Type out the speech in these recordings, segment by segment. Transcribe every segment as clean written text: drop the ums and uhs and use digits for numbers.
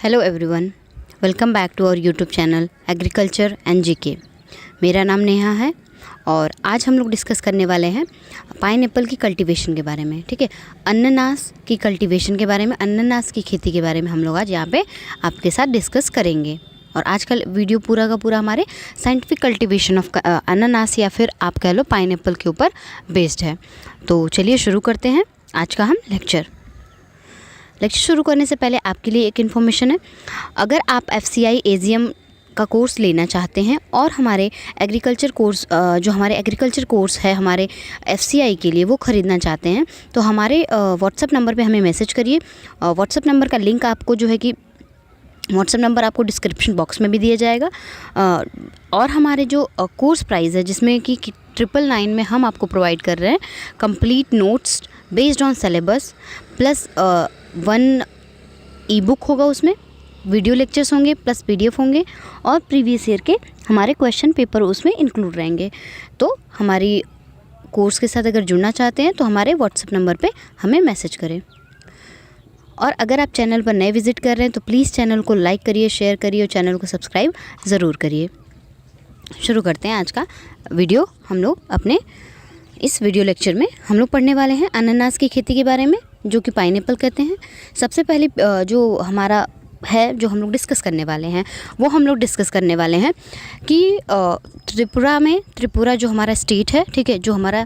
Hello everyone, welcome back to our YouTube channel agriculture and GK. मेरा नाम नेहा है और आज हम लोग डिस्कस करने वाले हैं पाइनएप्पल की कल्टीवेशन के बारे में। ठीक है, अनानास की कल्टीवेशन के बारे में, अनानास की खेती के बारे में हम लोग आज यहाँ पे आपके साथ डिस्कस करेंगे। और आज का वीडियो पूरा का पूरा हमारे साइंटिफिक कल्टीवेशन ऑफ अनानास या फिर आप कह लो पाइनएप्पल के ऊपर बेस्ड है। तो चलिए शुरू करते हैं आज का हम लेक्चर शुरू करने से पहले आपके लिए एक इन्फॉर्मेशन है। अगर आप FCI AGM का कोर्स लेना चाहते हैं और हमारे एग्रीकल्चर कोर्स जो हमारे एग्रीकल्चर कोर्स है हमारे FCI के लिए वो ख़रीदना चाहते हैं तो हमारे व्हाट्सएप नंबर पे हमें मैसेज करिए। व्हाट्सएप नंबर का लिंक आपको जो है कि व्हाट्सएप नंबर आपको डिस्क्रिप्शन बॉक्स में भी दिया जाएगा। और हमारे जो कोर्स प्राइस है जिसमें कि 999 में हम आपको प्रोवाइड कर रहे हैं complete notes based on syllabus plus 1 e-book होगा, उसमें वीडियो लेक्चर्स होंगे प्लस PDF होंगे और प्रीवियस ईयर के हमारे क्वेश्चन पेपर उसमें इंक्लूड रहेंगे। तो हमारी कोर्स के साथ अगर जुड़ना चाहते हैं तो हमारे व्हाट्सएप नंबर पे हमें मैसेज करें। और अगर आप चैनल पर नए विजिट कर रहे हैं तो प्लीज़ चैनल को लाइक करिए, शेयर करिए और चैनल को सब्सक्राइब ज़रूर करिए। शुरू करते हैं आज का वीडियो। हम लोग अपने इस वीडियो लेक्चर में हम लोग पढ़ने वाले हैं अनानास की खेती के बारे में, जो कि पाइनएप्पल कहते हैं। सबसे पहले जो हमारा है जो हम लोग डिस्कस करने वाले हैं वो हम लोग डिस्कस करने वाले हैं कि त्रिपुरा जो हमारा स्टेट है, ठीक है, जो हमारा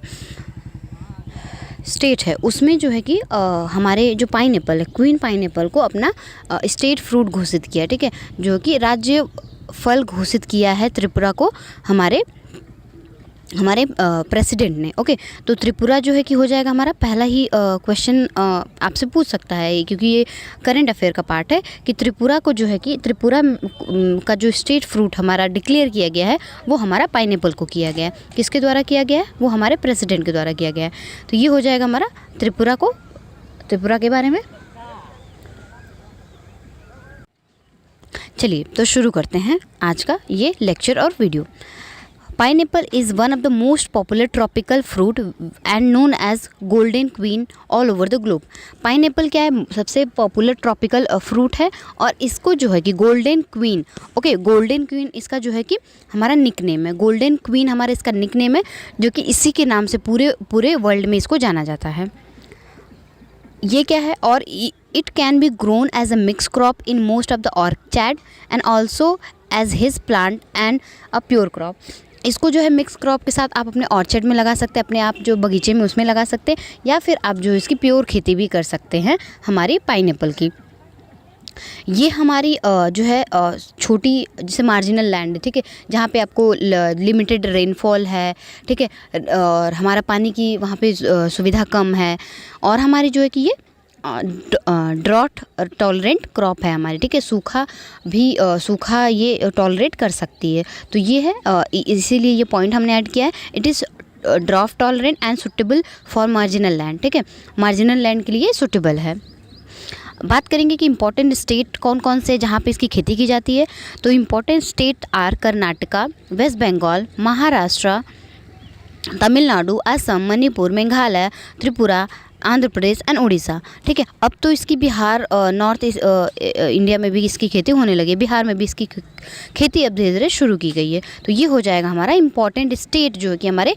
स्टेट है उसमें जो है कि हमारे जो पाइनएप्पल है, क्वीन पाइनएप्पल को अपना स्टेट फ्रूट घोषित किया। ठीक है, जो कि राज्य फल घोषित किया है त्रिपुरा को हमारे प्रेसिडेंट ने। ओके, तो त्रिपुरा जो है कि हो जाएगा हमारा पहला ही क्वेश्चन आपसे पूछ सकता है, क्योंकि ये करंट अफेयर का पार्ट है कि त्रिपुरा को जो है कि त्रिपुरा का जो स्टेट फ्रूट हमारा डिक्लेयर किया गया है वो हमारा पाइनएप्पल को किया गया है। किसके द्वारा किया गया है? वो हमारे प्रेसिडेंट के द्वारा किया गया है। तो ये हो जाएगा हमारा त्रिपुरा के बारे में। चलिए तो शुरू करते हैं आज का ये लेक्चर और video. Pineapple is one of the most popular tropical fruit and known as golden queen all over the globe. Pineapple क्या है? सबसे पॉपुलर ट्रॉपिकल फ्रूट है और इसको जो है कि golden queen, okay, golden queen इसका जो है कि हमारा निकनेम है। गोल्डन क्वीन हमारा इसका निकनेम है, जो कि इसी के नाम से पूरे वर्ल्ड में इसको जाना जाता है। ये क्या है? और it can be grown as a mix crop in most of the orchard and also as hedge plant and a pure crop. इसको जो है मिक्स क्रॉप के साथ आप अपने ऑर्चर्ड में लगा सकते हैं, अपने आप जो बगीचे में उसमें लगा सकते हैं, या फिर आप जो इसकी प्योर खेती भी कर सकते हैं हमारी पाइनएप्पल की। ये हमारी जो है छोटी जैसे मार्जिनल लैंड, ठीक है, जहाँ पे आपको लिमिटेड रेनफॉल है, ठीक है, और हमारा पानी की वहाँ पे सुविधा कम है, और हमारी जो है कि ये ड्रॉट टॉलरेंट क्रॉप है हमारी, ठीक है, सूखा ये टॉलरेट कर सकती है। तो ये है, इसीलिए ये पॉइंट हमने ऐड किया है। It is drought tolerant and suitable for marginal land, ठीक है, मार्जिनल लैंड के लिए सूटेबल है। बात करेंगे कि इम्पॉर्टेंट स्टेट कौन कौन से जहाँ पे इसकी खेती की जाती है। तो important state are Karnataka, west Bengal, Maharashtra, Tamil Nadu, Assam, Manipur, Meghalaya, Tripura, Andhra Pradesh and Orissa. ठीक है, अब तो इसकी बिहार नॉर्थ इंडिया में भी इसकी खेती होने लगी, बिहार में भी इसकी खेती अब धीरे धीरे शुरू की गई है। तो ये हो जाएगा हमारा इम्पॉर्टेंट स्टेट जो है कि हमारे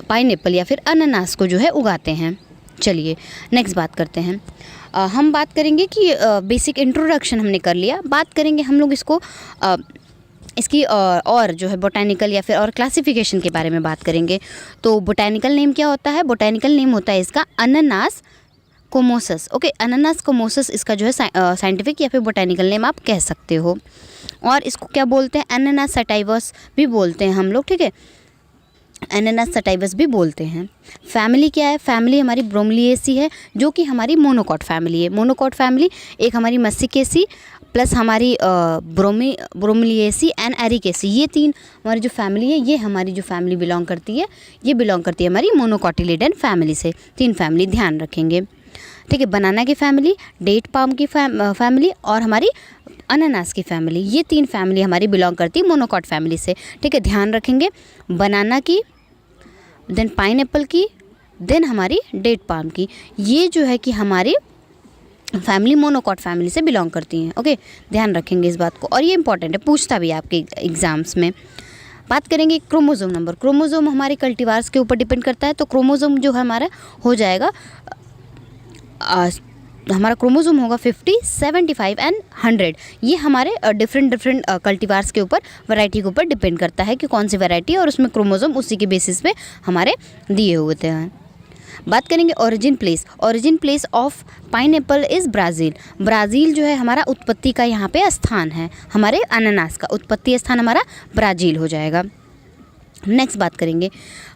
पाइनएप्पल या फिर अनानास को जो है उगाते हैं। चलिए नेक्स्ट बात करते हैं। हम बात करेंगे कि बेसिक इंट्रोडक्शन हमने कर लिया, बात करेंगे हम लोग इसकी और जो है बोटैनिकल या फिर और क्लासिफिकेशन के बारे में बात करेंगे। तो बोटैनिकल नेम क्या होता है? बोटैनिकल नेम होता है इसका अनानास कोमोसस। ओके, अनानास कोमोसस इसका जो है साइंटिफिक या फिर बोटैनिकल नेम आप कह सकते हो। और इसको क्या बोलते हैं? अनानास सटाइवस भी बोलते हैं हम लोग, ठीक है, अनानास सटाइवस भी बोलते हैं। फैमिली क्या है? फैमिली हमारी ब्रोमलिएसी है, जो कि हमारी मोनोकॉट फैमिली है। मोनोकॉट फैमिली एक हमारी मस्सिकेसी प्लस हमारी ब्रोमलिएसी एंड एरिकेसी, ये तीन हमारी जो फैमिली है, ये हमारी जो फैमिली बिलोंग करती है, ये बिलोंग करती है हमारी मोनोकॉटिलिडन फैमिली से। 3 फैमिली ध्यान रखेंगे, ठीक है, बनाना की फैमिली, डेट पाम की फैमिली और हमारी अनानास की फैमिली, ये 3 फैमिली हमारी बिलोंग करती है मोनोकॉट फैमिली से। ठीक है, ध्यान रखेंगे, बनाना की, देन पाइनएप्पल की, देन हमारी डेट पाम की। ये जो है कि हमारी फैमिली मोनोकॉट फैमिली से बिलोंग करती हैं। ओके, ध्यान रखेंगे इस बात को, और ये इंपॉर्टेंट है, पूछता भी है आपके एग्जाम्स में। बात करेंगे क्रोमोसोम नंबर। क्रोमोसोम हमारे कल्टीवार्स के ऊपर डिपेंड करता है, तो क्रोमोसोम जो है हमारा हो जाएगा हमारा क्रोमोसोम होगा 50, 75 एंड 100। ये हमारे डिफरेंट कल्टीवार्स के ऊपर, वैरायटी के ऊपर डिपेंड करता है कि कौन सी वैरायटी है, और उसमें क्रोमोसोम उसी के बेसिस पे हमारे दिए हुए हैं। बात करेंगे origin place. Origin place of pineapple is Brazil. Brazil जो है हमारा उत्पत्ति का यहाँ पे स्थान है, हमारे अनानास का उत्पत्ति स्थान हमारा ब्राज़ील हो जाएगा। नेक्स्ट बात करेंगे,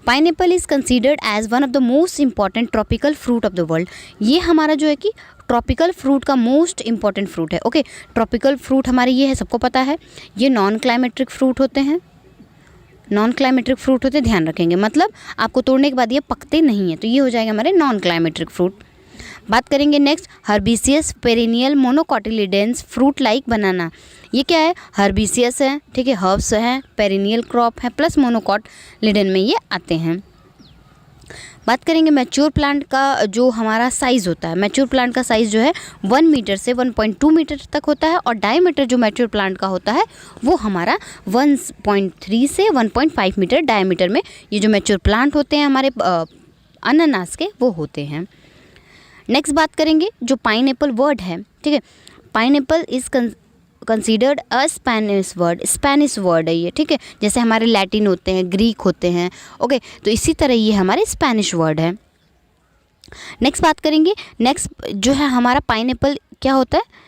pineapple is considered as one of the most important tropical fruit of the world. ये हमारा जो है कि ट्रॉपिकल फ्रूट का मोस्ट इंपॉर्टेंट फ्रूट है। ओके, ट्रॉपिकल फ्रूट हमारे ये है, सबको पता है, ये नॉन क्लाइमेट्रिक फ्रूट होते हैं, नॉन क्लाइमेट्रिक फ्रूट होते हैं, ध्यान रखेंगे, मतलब आपको तोड़ने के बाद ये पकते नहीं हैं, तो ये हो जाएगा हमारे नॉन क्लाइमेट्रिक फ्रूट। बात करेंगे नेक्स्ट, हर्बिसियस पेरेनियल मोनोकोटिलिडेंस फ्रूट लाइक बनाना। ये क्या है, हर्बिसियस है, ठीक है, हर्ब्स हैं, पेरेनियल क्रॉप है, प्लस मोनोकोटिलिडेन में ये आते हैं। बात करेंगे मैच्योर प्लांट का जो हमारा साइज़ होता है, मैच्योर प्लांट का साइज़ जो है 1 मीटर से 1.2 मीटर तक होता है, और डायमीटर जो मैच्योर प्लांट का होता है वो हमारा 1.3 से 1.5 मीटर डायमीटर में ये जो मैच्योर प्लांट होते हैं हमारे अनानास के, वो होते हैं। नेक्स्ट बात करेंगे जो पाइनएप्पल वर्ड है, ठीक है, pineapple is considered a Spanish word है ये, ठीक है, जैसे हमारे लैटिन होते हैं, ग्रीक होते हैं, ओके, तो इसी तरह ये हमारे स्पेनिश वर्ड है। नेक्स्ट बात करेंगे, नेक्स्ट जो है हमारा पाइनएप्पल क्या होता है,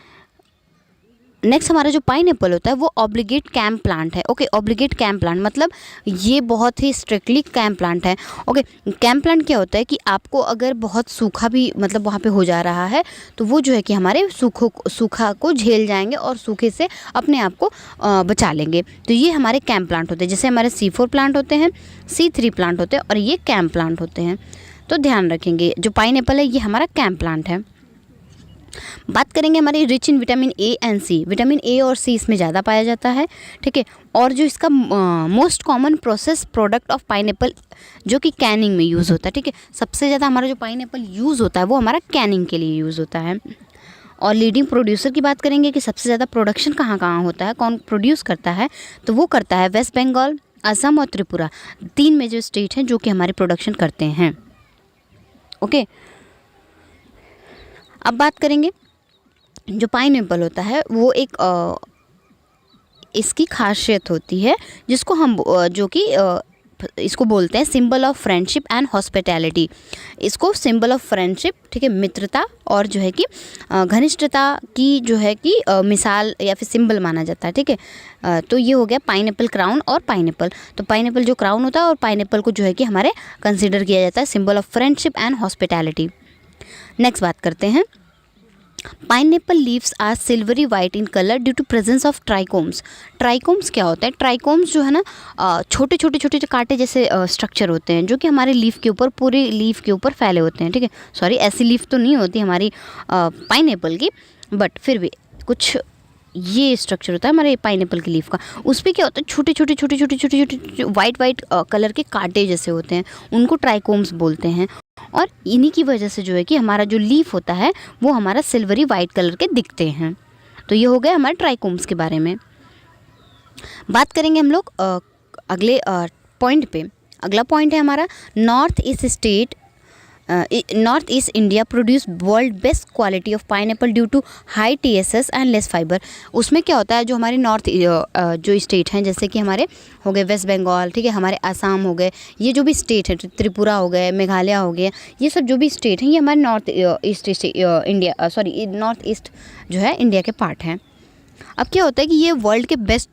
नेक्स्ट हमारा जो पाइनएप्पल होता है वो ऑब्लिगेट कैंप प्लांट है। ओके, ऑब्लिगेट कैंप प्लांट मतलब ये बहुत ही स्ट्रिक्टली कैंप प्लांट है। ओके, कैंप प्लांट क्या होता है कि आपको अगर बहुत सूखा भी मतलब वहाँ पे हो जा रहा है, तो वो जो है कि हमारे सूखा को झेल जाएंगे और सूखे से अपने आप को बचा लेंगे। तो ये हमारे कैंप प्लांट होते हैं, जैसे हमारे C4 प्लांट होते हैं, C3 प्लांट होते हैं, और ये कैंप प्लांट होते हैं। तो ध्यान रखेंगे, जो पाइनएप्पल है ये हमारा कैंप प्लांट है। बात करेंगे हमारे rich in vitamin A and C. Vitamin A और सी इसमें ज़्यादा पाया जाता है, ठीक है, और जो इसका most common process product of pineapple जो कि कैनिंग में यूज़ होता है, ठीक है, सबसे ज़्यादा हमारा जो पाइनएप्पल यूज़ होता है वो हमारा कैनिंग के लिए यूज़ होता है। और लीडिंग प्रोड्यूसर की बात करेंगे कि सबसे ज़्यादा प्रोडक्शन कहाँ कहाँ होता है, कौन प्रोड्यूस करता है, तो वो करता है वेस्ट बंगाल, असम और त्रिपुरा, 3 मेजर स्टेट हैं जो कि हमारे प्रोडक्शन करते हैं। ओके, अब बात करेंगे जो पाइनएप्पल होता है वो एक इसकी खासियत होती है जिसको हम जो कि इसको बोलते हैं symbol of friendship and hospitality. इसको सिंबल ऑफ फ्रेंडशिप, ठीक है, मित्रता और जो है कि घनिष्ठता की जो है कि मिसाल या फिर सिंबल माना जाता है, ठीक है। तो ये हो गया पाइनएप्पल क्राउन और पाइनएप्पल। तो पाइनएप्पल जो क्राउन होता है और पाइनएप्पल को जो है कि हमारे कंसिडर किया जाता है symbol of friendship and hospitality. Next बात करते हैं, pineapple leaves are silvery white in colour due to presence of trichomes. Trichomes क्या होता है, ट्राइकोम्स जो है ना छोटे छोटे कांटे जैसे स्ट्रक्चर होते हैं जो कि हमारे लीफ के ऊपर, पूरे लीफ के ऊपर फैले होते हैं, ठीक है। सॉरी, ऐसी लीफ तो नहीं होती हमारी पाइनएप्पल की, बट फिर भी कुछ ये स्ट्रक्चर होता है हमारे पाइनएप्पल की लीफ का। उस पर क्या होता है, छोटे छोटे वाइट कलर के कांटे जैसे होते हैं, उनको ट्राइकोम्स बोलते हैं। और इन्हीं की वजह से जो है कि हमारा जो लीफ होता है वो हमारा सिल्वरी वाइट कलर के दिखते हैं। तो ये हो गया हमारे ट्राइकोम्स के बारे में। बात करेंगे हम लोग अगले पॉइंट पे। अगला पॉइंट है हमारा north east India produce world best quality of pineapple due to high TSS and less fibre. उसमें क्या होता है, जो हमारे नॉर्थ जो स्टेट हैं, जैसे कि हमारे हो गए वेस्ट बंगाल, ठीक है, हमारे आसाम हो गए, ये जो भी स्टेट है, त्रिपुरा हो गए, मेघालय हो गया, ये सब जो भी स्टेट हैं ये हमारे नॉर्थ ईस्ट जो है इंडिया के पार्ट हैं। अब क्या होता है कि ये वर्ल्ड के बेस्ट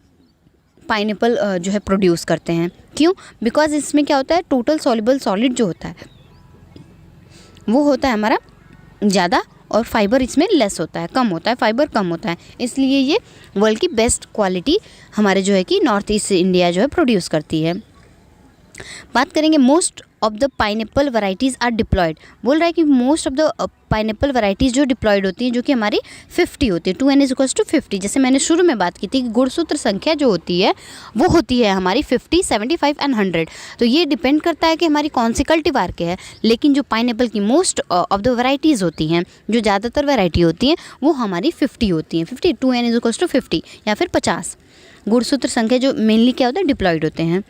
पाइनएप्पल जो है प्रोड्यूस करते हैं। क्यों? बिकॉज इसमें क्या होता है, टोटल सॉल्युबल सॉलिड जो होता है वो होता है हमारा ज़्यादा, और फाइबर इसमें लेस होता है, कम होता है, फाइबर कम होता है, इसलिए ये वर्ल्ड की बेस्ट क्वालिटी हमारे जो है कि नॉर्थ ईस्ट इंडिया जो है प्रोड्यूस करती है। बात करेंगे most of the pineapple varieties are diploid. बोल रहा है कि most of the pineapple varieties जो डिप्लॉयड होती हैं, जो कि हमारी 50 होती है, 2n = 50। जैसे मैंने शुरू में बात की थी कि गुणसूत्र संख्या जो होती है वो होती है हमारी 50, 75 एंड 100। तो ये डिपेंड करता है कि हमारी कौन सी कल्टीवार के है। लेकिन जो पाइनएप्पल की मोस्ट ऑफ द वैराइटीज़ होती हैं, जो ज़्यादातर वैरायटी होती हैं, वो हमारी 50 होती हैं। 50, 2n = 50 या फिर 50 गुणसूत्र संख्या जो मेनली क्या होता है, डिप्लॉयड होते हैं।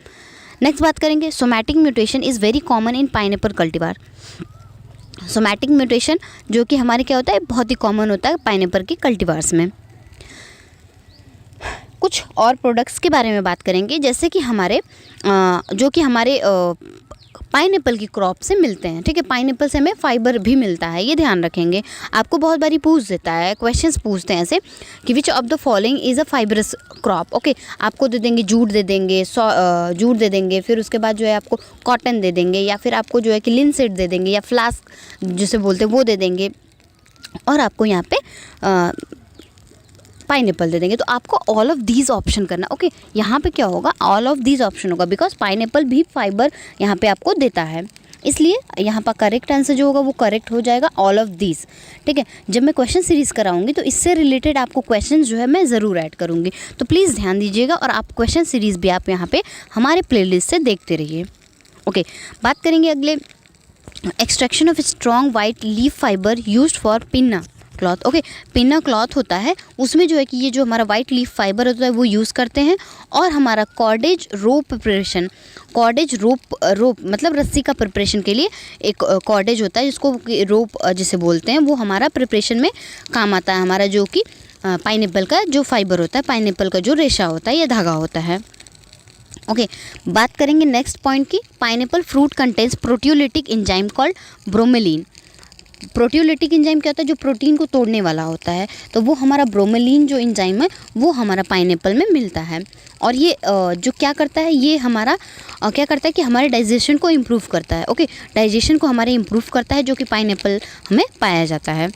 नेक्स्ट बात करेंगे, somatic mutation is very common in pineapple cultivar. Somatic mutation जो कि हमारे क्या होता है, बहुत ही कॉमन होता है पाइनएप्पल के कल्टीवार्स में। कुछ और प्रोडक्ट्स के बारे में बात करेंगे, जैसे कि हमारे जो कि हमारे पाइनएप्पल की क्रॉप से मिलते हैं। ठीक है, पाइनएप्पल से हमें फाइबर भी मिलता है, ये ध्यान रखेंगे। आपको बहुत बारी पूछ देता है, क्वेश्चंस पूछते हैं ऐसे कि which of the following is a fibrous crop. Okay, आपको दे देंगे जूट दे देंगे, जूट दे देंगे, फिर उसके बाद जो है आपको कॉटन दे देंगे, या फिर आपको जो है कि लिनसीड दे देंगे, या फ्लास्क जिसे बोलते हैं वो दे देंगे, और आपको यहाँ पे पाइनएप्पल दे देंगे। तो आपको ऑल ऑफ दीज ऑप्शन करना। ओके, यहाँ पे क्या होगा, ऑल ऑफ दीज ऑप्शन होगा, बिकॉज पाइनएप्पल भी फाइबर यहाँ पे आपको देता है, इसलिए यहाँ पर करेक्ट आंसर जो होगा वो करेक्ट हो जाएगा, ऑल ऑफ दीज। ठीक है, जब मैं क्वेश्चन सीरीज़ कराऊंगी तो इससे रिलेटेड आपको क्वेश्चन जो है मैं ज़रूर ऐड करूँगी, तो प्लीज़ ध्यान दीजिएगा। और आप क्वेश्चन सीरीज़ भी आप यहाँ पे हमारे प्लेलिस्ट से देखते रहिए। ओके, बात करेंगे अगले, extraction of strong white leaf fibre used for pinna cloth. Okay, pinna cloth होता है, उसमें जो है कि ये जो हमारा वाइट लीफ फाइबर होता है वो यूज़ करते हैं। और हमारा कॉर्डेज रोप प्रिपरेशन, कॉर्डेज रोप मतलब रस्सी का प्रिपरेशन के लिए एक कॉर्डेज होता है जिसको रोप जिसे बोलते हैं, वो हमारा प्रिपरेशन में काम आता है। हमारा जो कि पाइनएप्पल का जो फाइबर होता है, पाइनएप्पल का जो रेशा होता है या धागा होता है। ओके, बात करेंगे नेक्स्ट पॉइंट की, pineapple fruit contains proteolytic enzyme called bromelain. Proteolytic enzyme क्या होता है, जो प्रोटीन को तोड़ने वाला होता है, तो वो हमारा ब्रोमेलिन जो एंजाइम है वो हमारा पाइनएप्पल में मिलता है। और ये जो क्या करता है, ये हमारा क्या करता है कि हमारे डाइजेशन को इम्प्रूव करता है। ओके, डाइजेशन को हमारे इम्प्रूव करता है, जो कि पाइनएप्पल हमें पाया जाता है।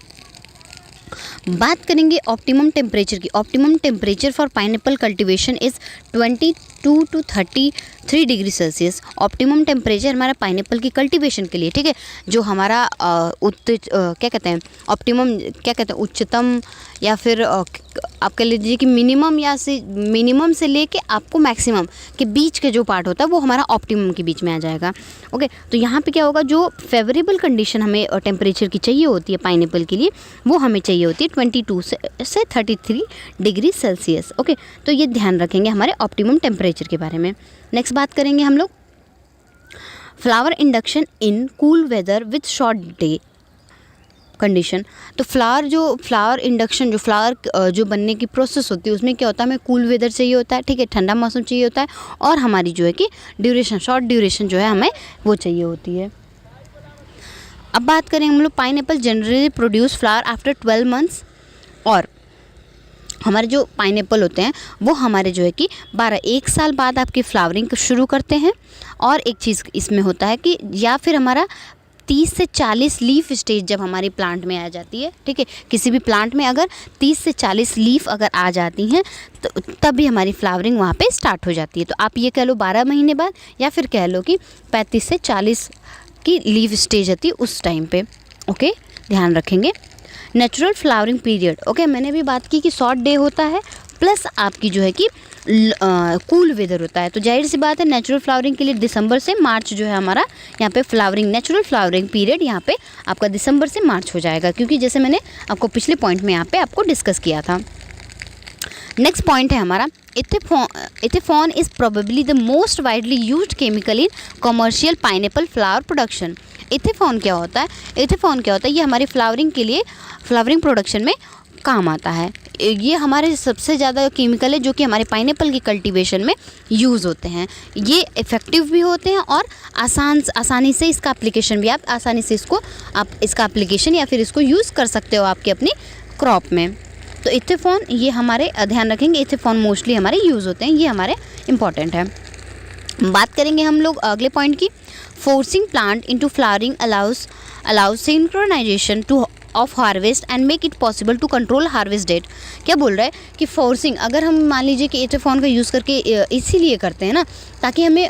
बात करेंगे ऑप्टिमम टेम्परेचर की। Optimum temperature for pineapple cultivation is 22 to 33 degree Celsius. Optimum temperature हमारा पाइनएप्पल की कल्टीवेशन के लिए, ठीक है, जो हमारा क्या कहते हैं, ऑप्टिमम क्या कहते हैं, उच्चतम, या फिर आप कह लीजिए कि मिनिमम से लेके आपको मैक्सिमम के बीच के जो पार्ट होता है वो हमारा ऑप्टिमम के बीच में आ जाएगा। ओके, तो यहाँ पे क्या होगा, जो फेवरेबल कंडीशन हमें टेम्परेचर की चाहिए होती है पाइनएप्पल के लिए, वो हमें चाहिए होती है 22 से 33 डिग्री सेल्सियस। ओके, तो ये ध्यान रखेंगे हमारे ऑप्टिमम टेम्परेचर के बारे में। नेक्स्ट बात करेंगे हम लोग flower induction in cool weather with short day condition. तो फ्लावर इंडक्शन, जो फ्लावर जो बनने की प्रोसेस होती है, उसमें क्या होता है, हमें कूल वेदर चाहिए होता है, ठीक है, ठंडा मौसम चाहिए होता है, और हमारी जो है कि ड्यूरेशन, शॉर्ट ड्यूरेशन जो है हमें वो चाहिए होती है। अब बात करें हम लोग, pineapple generally produce flower after 12 months. और हमारे जो पाइनएप्पल होते हैं वो हमारे जो है कि 1 साल बाद आपकी फ्लावरिंग शुरू करते हैं। और एक चीज़ इसमें होता है कि या फिर हमारा 30 से 40 लीफ स्टेज जब हमारी प्लांट में आ जाती है, ठीक है, किसी भी प्लांट में अगर 30 से 40 लीफ अगर आ जाती हैं तो तब भी हमारी फ्लावरिंग वहाँ पे स्टार्ट हो जाती है। तो आप ये कह लो 12 महीने बाद, या फिर कह लो कि 35 से 40 की लीफ स्टेज आती है उस टाइम पे। ओके, ध्यान रखेंगे। नेचुरल फ्लावरिंग पीरियड, ओके, मैंने भी बात की कि शॉर्ट डे होता है प्लस आपकी जो है कि कूल वेदर होता है। तो जाहिर सी बात है, नेचुरल फ्लावरिंग के लिए दिसंबर से मार्च जो है हमारा यहाँ पे फ्लावरिंग, नेचुरल फ्लावरिंग पीरियड यहाँ पे आपका दिसंबर से मार्च हो जाएगा, क्योंकि जैसे मैंने आपको पिछले पॉइंट में यहाँ पे आपको डिस्कस किया था। नेक्स्ट पॉइंट है हमारा ethephon is probably the most widely used chemical in commercial pineapple flower production. Ethephon क्या होता है, ये हमारी फ्लावरिंग के लिए, फ्लावरिंग प्रोडक्शन में काम आता है। ये हमारे सबसे ज़्यादा केमिकल है जो कि हमारे पाइनएप्पल की कल्टीवेशन में यूज़ होते हैं। ये इफ़ेक्टिव भी होते हैं और आसानी से इसका एप्लीकेशन भी, आप आसानी से इसका एप्लीकेशन या फिर इसको यूज़ कर सकते हो आपके अपनी क्रॉप में। तो इथेफॉन, ये हमारे ध्यान रखेंगे, इथेफॉन मोस्टली हमारे यूज़ होते हैं, ये हमारे इम्पॉर्टेंट है। बात करेंगे हम लोग अगले पॉइंट की, forcing plant into flowering allows synchronisation of harvest and make it possible to control harvest date. क्या बोल रहा है कि फोर्सिंग, अगर हम मान लीजिए कि इथेफॉन का यूज़ करके इसीलिए करते हैं ना, ताकि हमें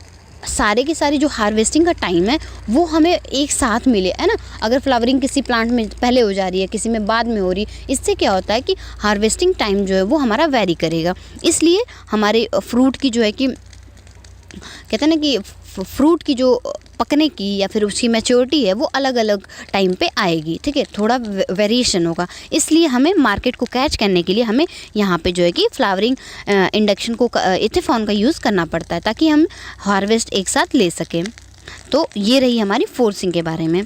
सारे के सारे जो हार्वेस्टिंग का टाइम है वो हमें एक साथ मिले, है ना। अगर फ्लावरिंग किसी प्लांट में पहले हो जा रही है, किसी में बाद में हो रही, इससे क्या होता है कि हार्वेस्टिंग टाइम जो है वो हमारा वेरी करेगा। इसलिए हमारे फ्रूट की जो है कि कहते हैं ना कि फ्रूट की जो पकने की या फिर उसकी मैच्योरिटी है वो अलग अलग टाइम पे आएगी, ठीक है, थोड़ा वेरिएशन होगा। इसलिए हमें मार्केट को कैच करने के लिए हमें यहाँ पे जो है कि फ्लावरिंग इंडक्शन को एथेफॉन का यूज़ करना पड़ता है ताकि हम हार्वेस्ट एक साथ ले सकें। तो ये रही हमारी फोर्सिंग के बारे में।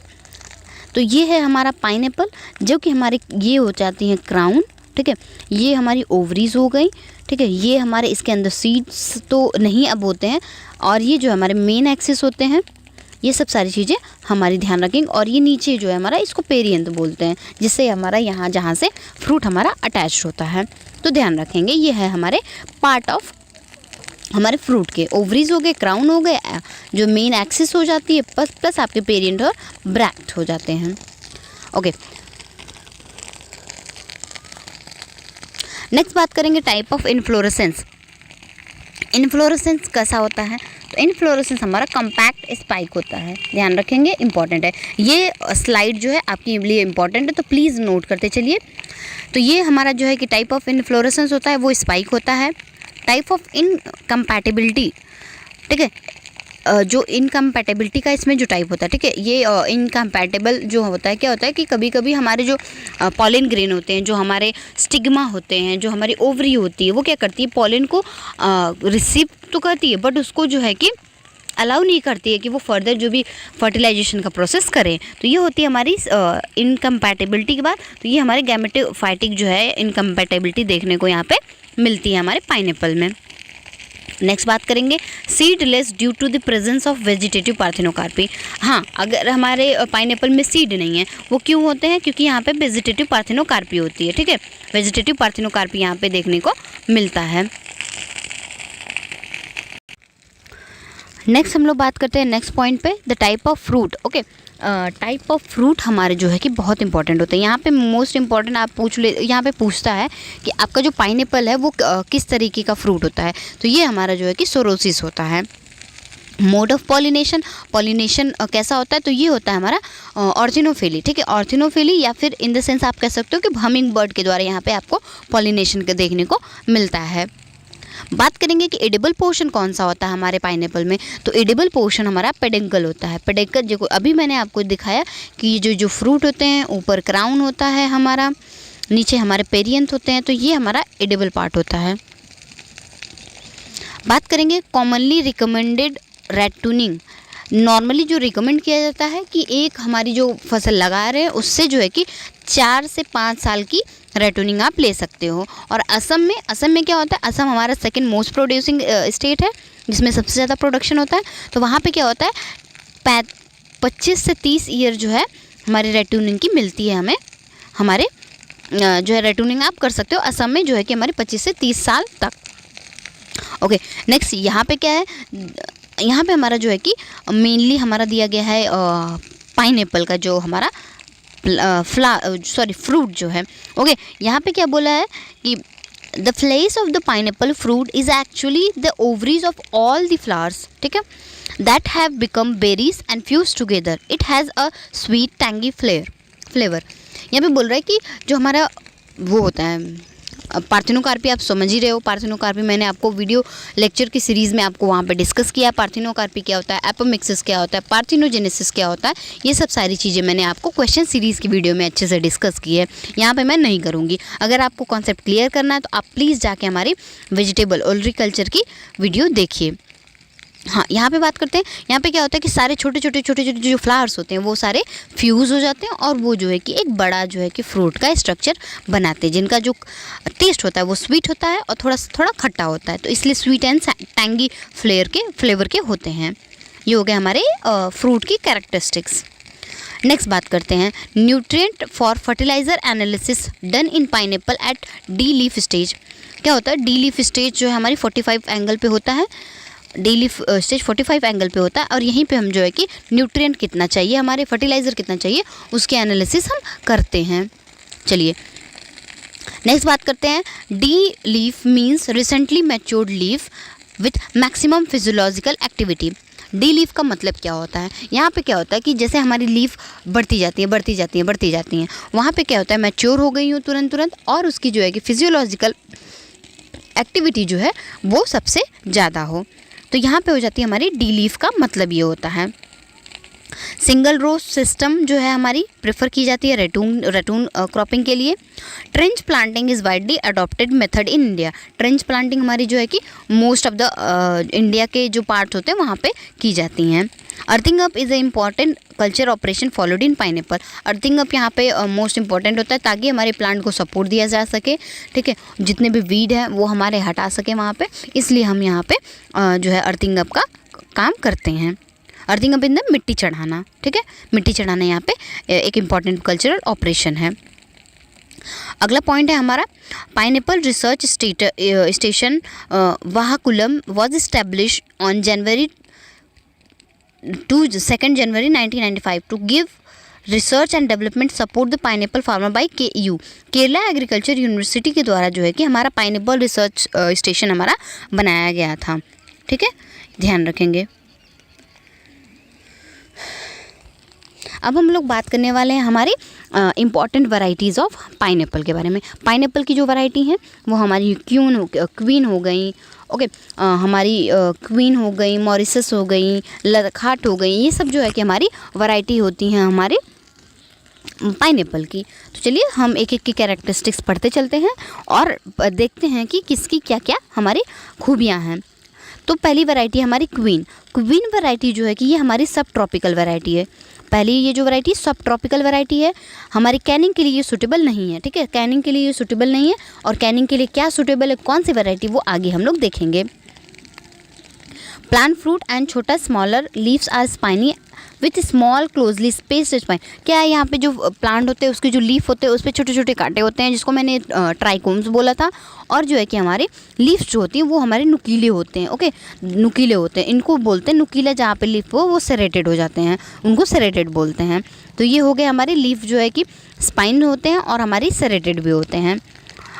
तो ये है हमारा पाइनएप्पल, जो कि हमारे ये हो जाती हैं क्राउन, ठीक है, ये हमारी ओवरीज हो गई, ठीक है, ये हमारे इसके अंदर सीड्स तो नहीं अब होते हैं, और ये जो हमारे मेन एक्सिस होते हैं, ये सब सारी चीज़ें हमारी ध्यान रखेंगे। और ये नीचे जो है हमारा, इसको पेरियंथ बोलते हैं, जिससे हमारा यहाँ जहाँ से फ्रूट हमारा अटैच होता है, तो ध्यान रखेंगे। ये है हमारे पार्ट ऑफ हमारे फ्रूट के, ओवरीज हो गए, क्राउन हो गए, जो मेन एक्सिस हो जाती है, प्लस आपके पेरियंथ और ब्रैक्ट हो जाते हैं। ओके, नेक्स्ट बात करेंगे टाइप ऑफ इन्फ्लोरेसेंस। इन्फ्लोरेसेंस कैसा होता है? तो इन्फ्लोरेसेंस हमारा कम्पैक्ट स्पाइक होता है, ध्यान रखेंगे, इंपॉर्टेंट है। ये स्लाइड जो है आपके लिए इंपॉर्टेंट है, तो प्लीज़ नोट करते चलिए। तो ये हमारा जो है कि टाइप ऑफ इन्फ्लोरेसेंस होता है वो स्पाइक होता है। टाइप ऑफ इनकम्पैटिबिलिटी, ठीक है, जो इनकम्पैटिबिलिटी का इसमें जो टाइप होता है, ठीक है, ये इनकम्पैटिबल जो होता है, क्या होता है कि कभी कभी हमारे जो पॉलन ग्रेन होते हैं, जो हमारे स्टिग्मा होते हैं, जो हमारी ओवरी होती है, वो क्या करती है, पॉलन को रिसीव तो करती है, बट उसको जो है कि अलाउ नहीं करती है कि वो फर्दर जो भी फर्टिलाइजेशन का प्रोसेस करें। तो ये होती है हमारी इनकम्पैटिबिलिटी के बाद। तो ये हमारे गैमेटोफाइटिक जो है इनकम्पैटिबिलिटी देखने को यहाँ पे मिलती है हमारे पाइनएप्पल में। नेक्स्ट बात करेंगे seedless due to the presence of vegetative parthenocarpy. हाँ, अगर हमारे पाइनएप्पल में सीड नहीं है, वो क्यों होते हैं? क्योंकि यहाँ पे वेजिटेटिव पार्थेनोकार्पी होती है, ठीक है, वेजिटेटिव पार्थेनोकार्पी यहाँ पे देखने को मिलता है। नेक्स्ट हम लोग बात करते हैं नेक्स्ट पॉइंट पे, the type of fruit. Okay, type of fruit हमारे जो है कि बहुत इंपॉर्टेंट होते हैं। यहाँ पे मोस्ट इंपॉर्टेंट आप यहाँ पे पूछता है कि आपका जो पाइनएप्पल है वो किस तरीके का फ्रूट होता है। तो ये हमारा जो है कि सोरोसिस होता है। मोड ऑफ पॉलिनेशन, पॉलिनेशन कैसा होता है? तो ये होता है हमारा ऑर्चिनोफिली, ठीक है, ऑर्चिनोफिली, या फिर इन द सेंस आप कह सकते हो कि हमिंग बर्ड के द्वारा यहाँ पे आपको पॉलिनेशन देखने को मिलता है। बात करेंगे कि एडिबल पोर्शन कौन सा होता है हमारे पाइनएप्पल में। तो एडिबल पोर्शन हमारा पेडिकल होता है। पेडिकल जो अभी मैंने आपको दिखाया कि जो फ्रूट होते हैं, ऊपर क्राउन होता है हमारा, नीचे हमारे पेरियंथ होते हैं, तो ये हमारा एडिबल पार्ट होता है। बात करेंगे कॉमनली रिकमेंडेड रेटूनिंग। नॉर्मली जो रिकमेंड किया जाता है कि एक हमारी जो फसल लगा रहे हैं उससे जो है कि 4 से 5 साल की रेटूनिंग आप ले सकते हो। और असम में क्या होता है, असम हमारा सेकंड मोस्ट प्रोड्यूसिंग स्टेट है, जिसमें सबसे ज़्यादा प्रोडक्शन होता है। तो वहाँ पे क्या होता है, 25 से 30 ईयर जो है हमारी रेटूनिंग की मिलती है हमें। हमारे जो है रेटूनिंग आप कर सकते हो असम में जो है कि हमारे 25 से 30 साल तक। ओके, नेक्स्ट यहाँ पे क्या है, यहाँ पे हमारा जो है कि मेनली हमारा दिया गया है पाइनएप्पल का जो हमारा फ्रूट जो है। ओके, यहाँ पे क्या बोला है कि the flesh of the pineapple fruit is actually the ovaries of all the flowers, ठीक है, that have become berries and fuse together. It has a sweet tangy flavour. यहाँ पे बोल रहा है कि जो हमारा वो होता है पार्थेनोकार्पी, आप समझ ही रहे हो। पार्थेनोकार्पी मैंने आपको वीडियो लेक्चर की सीरीज़ में आपको वहाँ पे डिस्कस किया। पार्थेनोकार्पी क्या होता है, एपोमिक्सिस क्या होता है, पार्थेनोजेनेसिस क्या होता है, ये सब सारी चीज़ें मैंने आपको क्वेश्चन सीरीज़ की वीडियो में अच्छे से डिस्कस की है। यहाँ पे मैं नहीं करूँगी। अगर आपको कॉन्सेप्ट क्लियर करना है तो आप प्लीज़ जाके हमारी वेजिटेबल ओलरीकल्चर की वीडियो देखिए। हाँ, यहाँ पे बात करते हैं। यहाँ पे क्या होता है कि सारे छोटे छोटे जो फ्लावर्स होते हैं वो सारे फ्यूज़ हो जाते हैं और वो जो है कि एक बड़ा जो है कि फ्रूट का स्ट्रक्चर बनाते हैं, जिनका जो टेस्ट होता है वो स्वीट होता है और थोड़ा खट्टा होता है। तो इसलिए स्वीट एंड टैंगी फ्लेवर के होते हैं। ये हो गए हमारे फ्रूट की कैरेक्टरिस्टिक्स। नेक्स्ट बात करते हैं nutrient for fertiliser analysis done in pineapple at D leaf stage. क्या होता है, डी लीफ स्टेज जो है हमारी 45 एंगल पे होता है। डेली स्टेज 45 एंगल पे होता है और यहीं पे हम जो है कि न्यूट्रिएंट कितना चाहिए, हमारे फर्टिलाइज़र कितना चाहिए, उसके एनालिसिस हम करते हैं। चलिए नेक्स्ट बात करते हैं। D leaf means recently matured leaf with maximum physiological activity. D leaf का मतलब क्या होता है, यहाँ पे क्या होता है कि जैसे हमारी लीफ बढ़ती जाती है, वहाँ पे क्या होता है मैच्योर हो गई हूँ तुरंत और उसकी जो है कि फिजियोलॉजिकल एक्टिविटी जो है वो सबसे ज़्यादा हो, तो यहाँ पे हो जाती है हमारी डी लीफ का मतलब ये होता है। सिंगल रो सिस्टम जो है हमारी प्रेफर की जाती है रैटून क्रॉपिंग के लिए। Trench planting is widely adopted method in India. Trench planting हमारी जो है कि मोस्ट ऑफ द इंडिया के जो पार्ट होते हैं वहाँ पे की जाती हैं। Earthing up is a important culture operation followed in pineapple. Earthing up यहाँ पे मोस्ट इंपॉर्टेंट होता है ताकि हमारे प्लांट को सपोर्ट दिया जा सके, ठीक है, जितने भी वीड हैं वो हमारे हटा सके वहाँ पे, इसलिए हम यहाँ पे जो है अर्थिंग अप का काम करते हैं। अर्थिंग अप इन द मिट्टी चढ़ाना, ठीक है, मिट्टी चढ़ाना यहाँ पे एक इम्पॉर्टेंट कल्चरल ऑपरेशन है। अगला पॉइंट है हमारा pineapple research station Vazhakulam was establish on January 1995 to give research and development support the pineapple farmer by KU Kerala agriculture university के द्वारा जो है कि हमारा पाइनएप्पल रिसर्च स्टेशन हमारा बनाया गया था, ठीक है, ध्यान रखेंगे। अब हम लोग बात करने वाले हैं हमारी इम्पॉर्टेंट वैरायटीज़ ऑफ पाइनएप्पल के बारे में। पाइनएप्पल की जो वैरायटी हैं वो हमारी क्वीन हो गई, ओके, हमारी क्वीन हो गई, मॉरिसस हो गई, लखाट हो गई, ये सब जो है कि हमारी वैरायटी होती हैं हमारे पाइनएप्पल की। तो चलिए हम एक एक की कैरेक्टरिस्टिक्स पढ़ते चलते हैं और देखते हैं कि किसकी क्या क्या हमारी खूबियाँ हैं। तो पहली वैरायटी हमारी क्वीन वैरायटी जो है कि ये हमारी सब ट्रॉपिकल वैरायटी है। पहली ये जो वैरायटी सब ट्रॉपिकल वैरायटी है, हमारी कैनिंग के लिए ये सूटेबल नहीं है, ठीक है, कैनिंग के लिए ये सूटेबल नहीं है, और कैनिंग के लिए क्या सूटेबल है, कौन सी वैरायटी, वो आगे हम लोग देखेंगे। प्लांट फ्रूट एंड छोटा smaller leaves are spiny with small closely spaced spine. क्या है, यहाँ पे जो प्लांट होते हैं उसके जो लीफ होते हैं उस पर छोटे छोटे कांटे होते हैं जिसको मैंने ट्राइकोम्स बोला था, और जो है कि हमारे लीव्स जो होती हैं वो हमारे नुकीले होते हैं, ओके, नुकीले होते हैं, इनको बोलते हैं नुकीला, जहाँ पे लीफ हो वो सेरेटेड हो जाते हैं, उनको सेरेटेड बोलते हैं। तो ये हो गए हमारे लीफ जो है कि स्पाइन होते हैं और हमारी सेरेटेड भी होते हैं।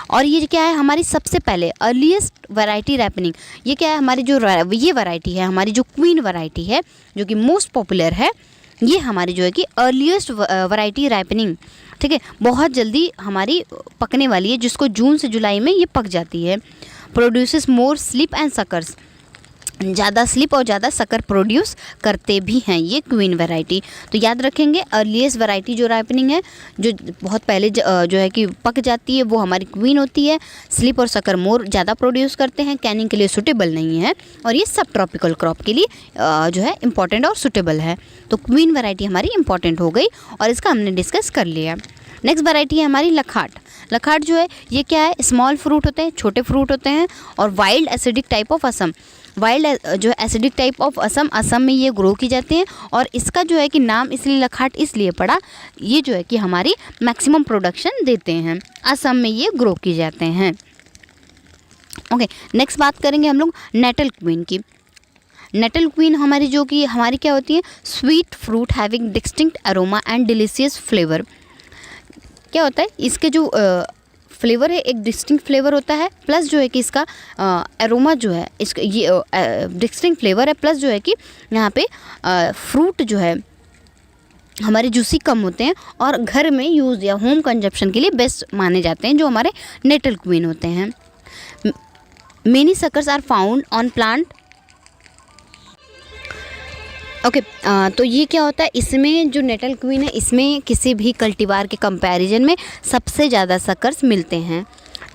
और ये क्या है, हमारी सबसे पहले अर्लीस्ट वैरायटी रैपनिंग, ये क्या है, हमारी जो ये वैरायटी है, हमारी जो क्वीन वैरायटी है जो कि मोस्ट पॉपुलर है, ये हमारी जो है कि अर्लीस्ट वैरायटी रैपनिंग, ठीक है, बहुत जल्दी हमारी पकने वाली है, जिसको जून से जुलाई में ये पक जाती है। Produces more slip and suckers, ज़्यादा स्लिप और ज़्यादा शक्कर प्रोड्यूस करते भी हैं ये क्वीन वैरायटी। तो याद रखेंगे अर्लीस्ट वैरायटी जो राइपनिंग है, जो बहुत पहले जो है कि पक जाती है, वो हमारी क्वीन होती है। स्लिप और शक्कर मोर ज़्यादा प्रोड्यूस करते हैं, कैनिंग के लिए सूटेबल नहीं है, और ये सब ट्रॉपिकल क्रॉप के लिए जो है इम्पॉर्टेंट और सूटेबल है। तो क्वीन वैरायटी हमारी इंपॉर्टेंट हो गई और इसका हमने डिस्कस कर लिया। नेक्स्ट वैरायटी है हमारी लखाट जो है ये क्या है, स्मॉल फ्रूट होते हैं, छोटे फ्रूट होते हैं, और wild acidic type of Assam, wild जो है एसिडिक टाइप ऑफ असम में ये ग्रो की जाती हैं। और इसका जो है कि नाम इसलिए लखाट इसलिए पड़ा, ये जो है कि हमारी मैक्सिमम प्रोडक्शन देते हैं, असम में ये ग्रो की जाते हैं। ओके, नेक्स्ट बात करेंगे हम लोग नेटल क्वीन की। नेटल क्वीन हमारी जो कि हमारी क्या होती है, sweet fruit having distinct aroma and delicious flavour. क्या होता है, इसके जो फ्लेवर है एक डिस्टिंक्ट फ्लेवर होता है, प्लस जो है कि इसका एरोमा जो है, इसका ये डिस्टिंक्ट फ्लेवर है, प्लस जो है कि यहाँ पे फ्रूट जो है हमारे जूसी कम होते हैं और घर में यूज़ या होम कंजप्शन के लिए बेस्ट माने जाते हैं, जो हमारे नेटल क्वीन होते हैं। Many suckers are found on plant. Okay, तो ये क्या होता है, इसमें जो नेटल क्वीन है इसमें किसी भी कल्टीवार के कंपैरिजन में सबसे ज़्यादा सकर्स मिलते हैं।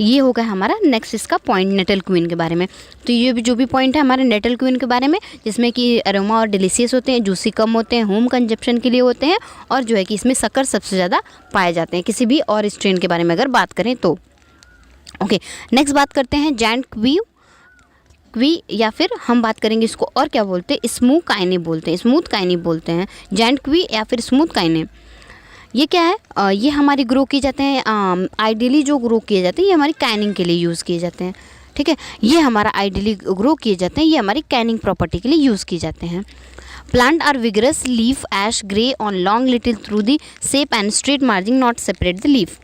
ये हो गया हमारा नेक्स्ट इसका पॉइंट नेटल क्वीन के बारे में। तो ये भी जो भी पॉइंट है हमारे नेटल क्वीन के बारे में, जिसमें कि अरोमा और डिलीशियस होते हैं, जूसी कम होते हैं, होम कंजप्शन के लिए होते हैं, और जो है कि इसमें शक्कर सबसे ज़्यादा पाए जाते हैं किसी भी और स्ट्रेन के बारे में अगर बात करें तो। ओके, नेक्स्ट बात करते हैं जैंट क्वी या फिर हम बात करेंगे इसको और क्या बोलते हैं, स्मूथ काइने बोलते हैं, जैंट क्वी या फिर स्मूथ काइने। ये क्या है, ये हमारी ग्रो किए जाते हैं, आइडियली जो ग्रो किए जाते हैं ये हमारी कैनिंग के लिए यूज़ किए जाते हैं, ठीक है, ये हमारा आइडियली ग्रो किए जाते हैं, ये हमारी कैनिंग प्रॉपर्टी के लिए यूज़ किए जाते हैं। Plant are vigorous leaf ash grey on long little through the shape and straight margin not separate the leaf.